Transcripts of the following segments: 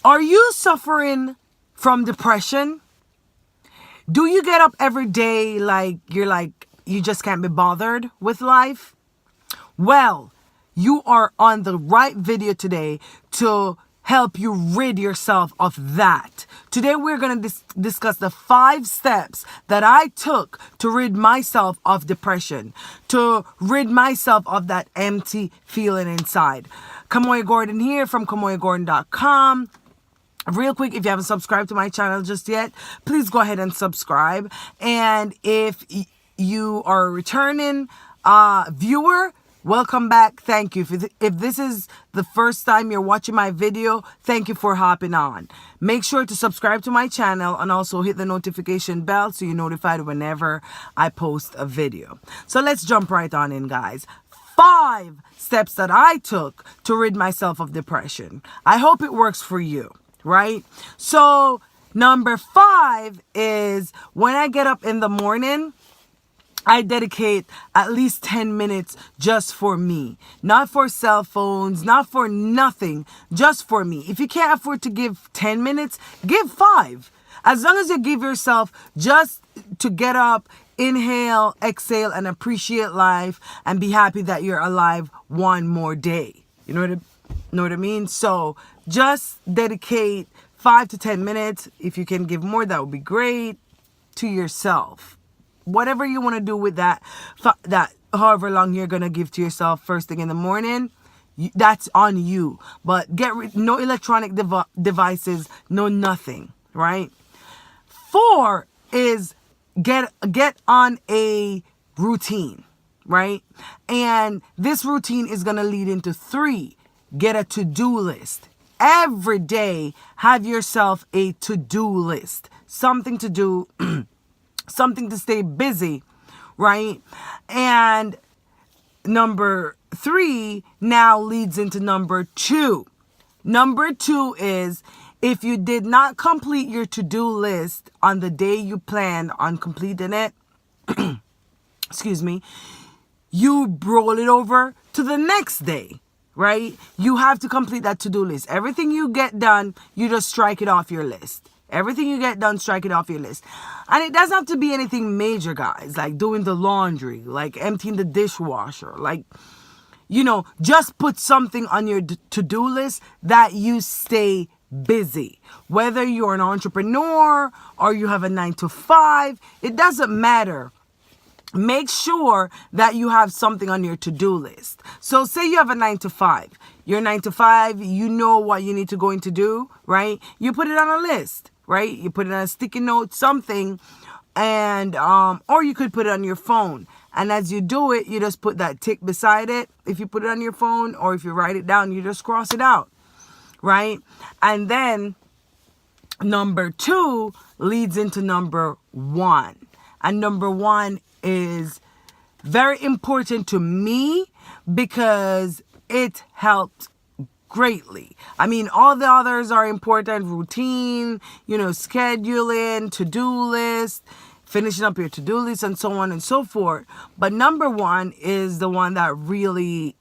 Are you suffering from depression? Do you get up every day like you just can't be bothered with life? Well, you are on the right video today to help you rid yourself of that. Today we're going to discuss the 5 steps that I took to rid myself of depression, to rid myself of that empty feeling inside. Khamoya Gordon here from KhamoyaGordon.com. Real quick, if you haven't subscribed to my channel just yet, please go ahead and subscribe. And if you are a returning viewer, welcome back. Thank you. If this is the first time you're watching my video, thank you for hopping on. Make sure to subscribe to my channel and also hit the notification bell so you're notified whenever I post a video. So let's jump right on in, guys. 5 steps that I took to rid myself of depression. I hope it works for you. Right? So number 5 is when I get up in the morning, I dedicate at least 10 minutes just for me. Not for cell phones, not for nothing, just for me. If you can't afford to give 10 minutes, give 5. As long as you give yourself just to get up, inhale, exhale, and appreciate life and be happy that you're alive one more day. You know what I mean? So just dedicate 5 to 10 minutes. If you can give more, that would be great, to yourself. Whatever you want to do with that however long you're going to give to yourself first thing in the morning, that's on you. But no electronic devices, no nothing, right? 4 is get on a routine, right? And this routine is going to lead into 3. Get a to-do list. Every day, have yourself a to-do list. Something to do, something to stay busy, right? And number 3 now leads into number 2. Number 2 is if you did not complete your to-do list on the day you planned on completing it, excuse me, you roll it over to the next day. Right? You have to complete that to-do list. Everything you get done, you just strike it off your list. Everything you get done, strike it off your list. And it doesn't have to be anything major, guys, like doing the laundry, like emptying the dishwasher, like, just put something on your to-do list that you stay busy. Whether you're an entrepreneur or you have a 9 to 5, it doesn't matter. Make sure that you have something on your to-do list. So say you have a 9 to 5. Your 9 to 5, you know what you need to go in to do, right? You put it on a list, right? You put it on a sticky note, something, and or you could put it on your phone. And as you do it, you just put that tick beside it. If you put it on your phone or if you write it down, you just cross it out, right? And then number 2 leads into number 1. And number 1 is very important to me because it helped greatly. I mean, all the others are important: routine, scheduling, to-do list, finishing up your to-do list, and so on and so forth. But number 1 is the one that really,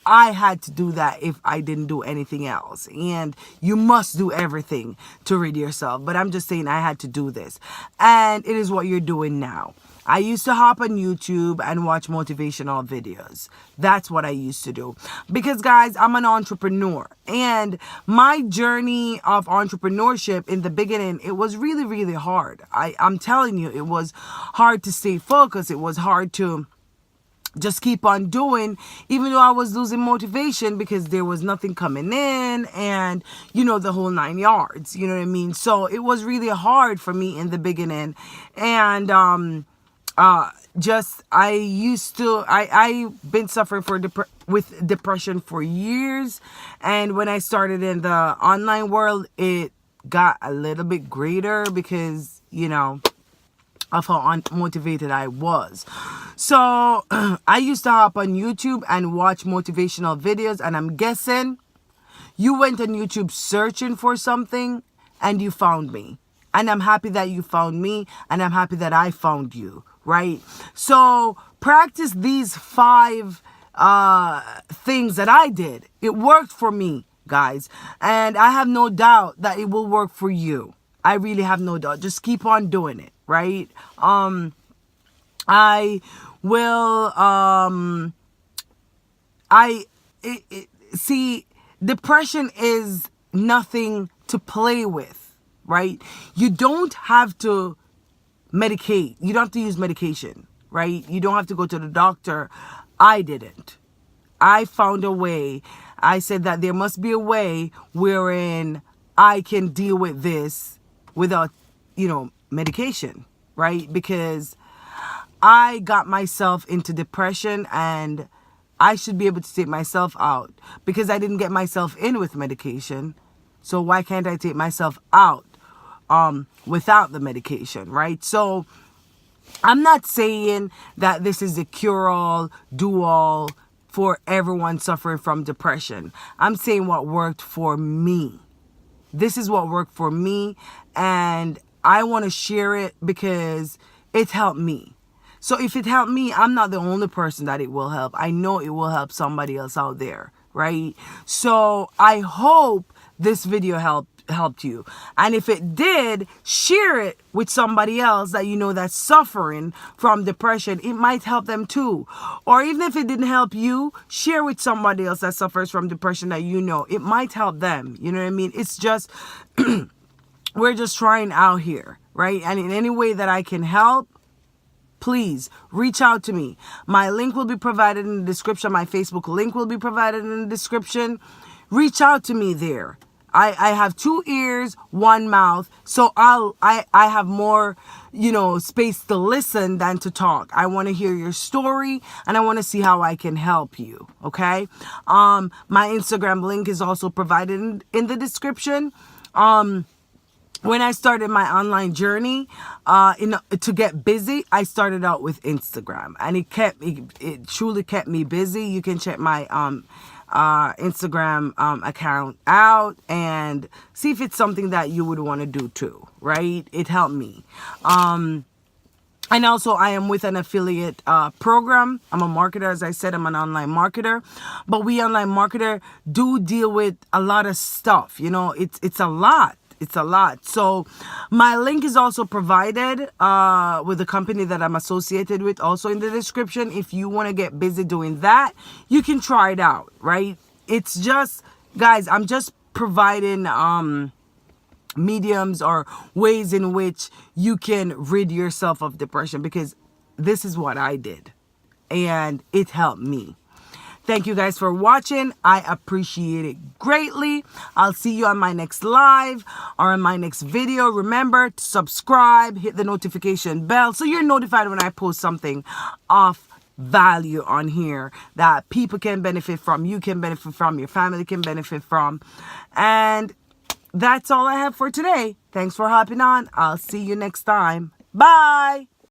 I had to do that if I didn't do anything else. And you must do everything to rid yourself. But I'm just saying I had to do this. And it is what you're doing now. I used to hop on YouTube and watch motivational videos. That's what I used to do. Because, guys, I'm an entrepreneur. And my journey of entrepreneurship in the beginning, it was really, really hard. I'm telling you, it was hard to stay focused. It was hard to just keep on doing, even though I was losing motivation because there was nothing coming in and, the whole 9 yards. You know what I mean? So it was really hard for me in the beginning. And, I've been suffering with depression for years. And when I started in the online world, it got a little bit greater because, of how unmotivated I was. So I used to hop on YouTube and watch motivational videos, and I'm guessing you went on YouTube searching for something and you found me. And I'm happy that you found me, and I'm happy that I found you, right? So practice these 5 things that I did. It worked for me. guys. And I have no doubt that it will work for you. I really have no doubt. Just keep on doing it, right? I will, see, depression is nothing to play with, right? You don't have to medicate. You don't have to use medication, right? You don't have to go to the doctor. I didn't. I found a way. I said that there must be a way wherein I can deal with this without, medication, right? Because I got myself into depression and I should be able to take myself out because I didn't get myself in with medication. So why can't I take myself out without the medication, right? So I'm not saying that this is a cure-all, do-all for everyone suffering from depression. I'm saying what worked for me. This is what worked for me, and I want to share it because it helped me. So if it helped me, I'm not the only person that it will help. I know it will help somebody else out there, right? So I hope this video helped you. And if it did, share it with somebody else that you know that's suffering from depression. It might help them too. Or even if it didn't help you, share with somebody else that suffers from depression that you know. It might help them. You know what I mean? It's just, we're just trying out here, right? And in any way that I can help, please reach out to me. My link will be provided in the description. My Facebook link will be provided in the description. Reach out to me there. I have 2 ears, 1 mouth, so I have more, space to listen than to talk. I want to hear your story and I want to see how I can help you. Okay. My Instagram link is also provided in the description. When I started my online journey, to get busy, I started out with Instagram, and it truly kept me busy. You can check my Instagram account out and see if it's something that you would want to do too, right? It helped me. And also I am with an affiliate program. I'm a marketer. As I said, I'm an online marketer, but we online marketer do deal with a lot of stuff. It's a lot. It's a lot. So my link is also provided with the company that I'm associated with, also in the description. If you want to get busy doing that, you can try it out, right? It's just, guys, I'm just providing mediums or ways in which you can rid yourself of depression, because this is what I did and it helped me. Thank you guys for watching. I appreciate it greatly. I'll see you on my next live or on my next video. Remember to subscribe, hit the notification bell so you're notified when I post something of value on here that people can benefit from, you can benefit from, your family can benefit from. And that's all I have for today. Thanks for hopping on. I'll see you next time. Bye.